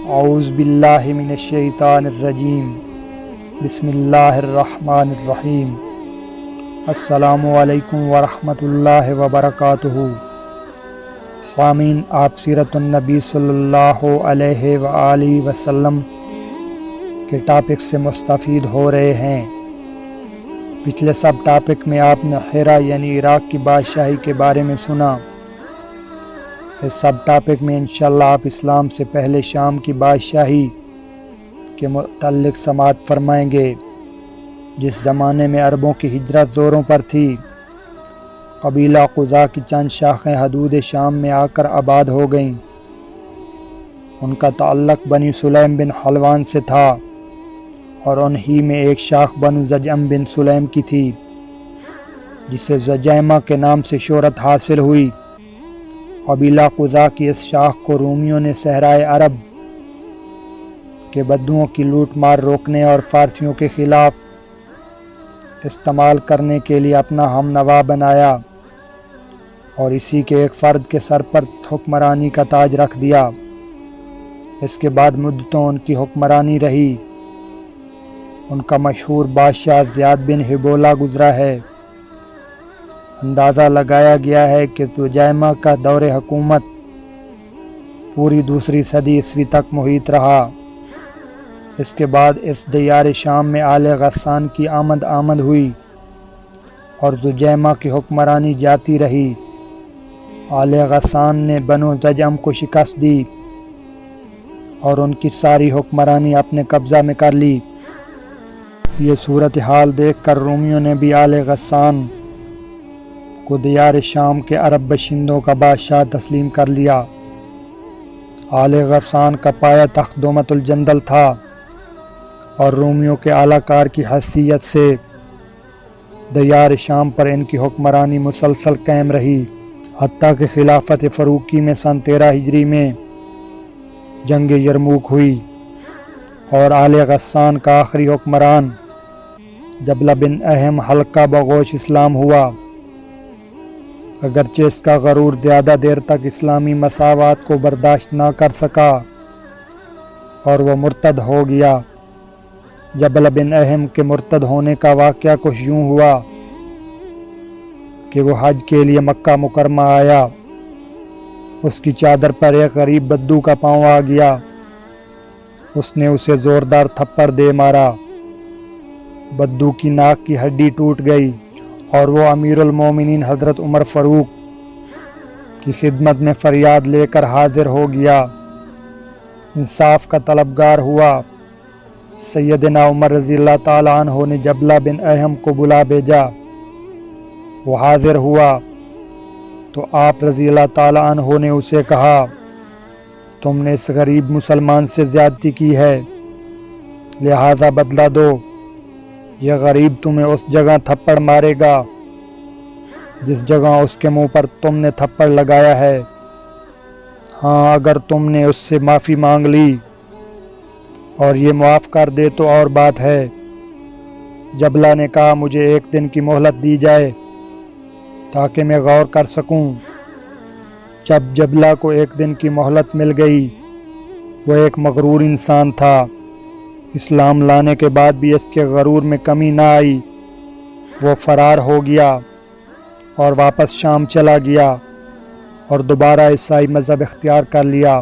اعوذ باللہ من الشیطان الرجیم بسم اللہ الرحمن الرحیم السلام علیکم ورحمۃ اللہ وبرکاتہ۔ سامعین، آپ سیرت النبی صلی اللہ علیہ وآلہ وسلم کے ٹاپک سے مستفید ہو رہے ہیں۔ پچھلے سب ٹاپک میں آپ نے ہیرا یعنی عراق کی بادشاہی کے بارے میں سنا۔ اس سب ٹاپک میں انشاءاللہ آپ اسلام سے پہلے شام کی بادشاہی کے متعلق سماعت فرمائیں گے، جس زمانے میں عربوں کی ہجرت زوروں پر تھی۔ قبیلہ قزا کی چند شاخیں حدود شام میں آ کر آباد ہو گئیں۔ ان کا تعلق بنی سلیم بن حلوان سے تھا اور انہی میں ایک شاخ بنو زجعم بن سلیم کی تھی، جسے زجیمہ کے نام سے شہرت حاصل ہوئی۔ قبیلہ قزا کی اس شاخ کو رومیوں نے صحرائے عرب کے بدوؤں کی لوٹ مار روکنے اور فارسیوں کے خلاف استعمال کرنے کے لیے اپنا ہم نوا بنایا اور اسی کے ایک فرد کے سر پر حکمرانی کا تاج رکھ دیا۔ اس کے بعد مدتوں ان کی حکمرانی رہی۔ ان کا مشہور بادشاہ زیاد بن حبولہ گزرا ہے۔ اندازہ لگایا گیا ہے کہ زجیمہ کا دور حکومت پوری دوسری صدی عیسوی تک محیط رہا۔ اس کے بعد اس دیار شام میں آل غسان کی آمد ہوئی اور زجیمہ کی حکمرانی جاتی رہی۔ آل غسان نے بنو زجعم کو شکست دی اور ان کی ساری حکمرانی اپنے قبضہ میں کر لی۔ یہ صورتحال دیکھ کر رومیوں نے بھی آل غسان کو دیار شام کے عرب باشندوں کا بادشاہ تسلیم کر لیا۔ آل غسان کا پایہ تخت دومت الجندل تھا اور رومیوں کے اعلیٰ کار کی حیثیت سے دیار شام پر ان کی حکمرانی مسلسل قائم رہی، حتیٰ کہ خلافت فاروقی میں سن 13 ہجری میں جنگ یرموک ہوئی اور آل غسان کا آخری حکمران جبلہ بن اہم حلقہ بغوش اسلام ہوا۔ اگرچہ اس کا غرور زیادہ دیر تک اسلامی مساوات کو برداشت نہ کر سکا اور وہ مرتد ہو گیا۔ جبلہ بن اہم کے مرتد ہونے کا واقعہ کچھ یوں ہوا کہ وہ حج کے لیے مکہ مکرمہ آیا۔ اس کی چادر پر ایک غریب بدو کا پاؤں آ گیا۔ اس نے اسے زوردار تھپڑ دے مارا۔ بدو کی ناک کی ہڈی ٹوٹ گئی اور وہ امیر المومنین حضرت عمر فاروق کی خدمت میں فریاد لے کر حاضر ہو گیا۔ انصاف کا طلبگار ہوا۔ سیدنا عمر رضی اللہ تعالیٰ عنہ نے جبلہ بن اہم کو بلا بھیجا۔ وہ حاضر ہوا تو آپ رضی اللہ تعالیٰ عنہ نے اسے کہا، تم نے اس غریب مسلمان سے زیادتی کی ہے، لہذا بدلہ دو۔ یہ غریب تمہیں اس جگہ تھپڑ مارے گا جس جگہ اس کے منہ پر تم نے تھپڑ لگایا ہے۔ ہاں، اگر تم نے اس سے معافی مانگ لی اور یہ معاف کر دے تو اور بات ہے۔ جبلہ نے کہا، مجھے 1 دن کی مہلت دی جائے تاکہ میں غور کر سکوں۔ جب جبلہ کو 1 دن کی مہلت مل گئی، وہ ایک مغرور انسان تھا۔ اسلام لانے کے بعد بھی اس کے غرور میں کمی نہ آئی۔ وہ فرار ہو گیا اور واپس شام چلا گیا اور دوبارہ عیسائی مذہب اختیار کر لیا۔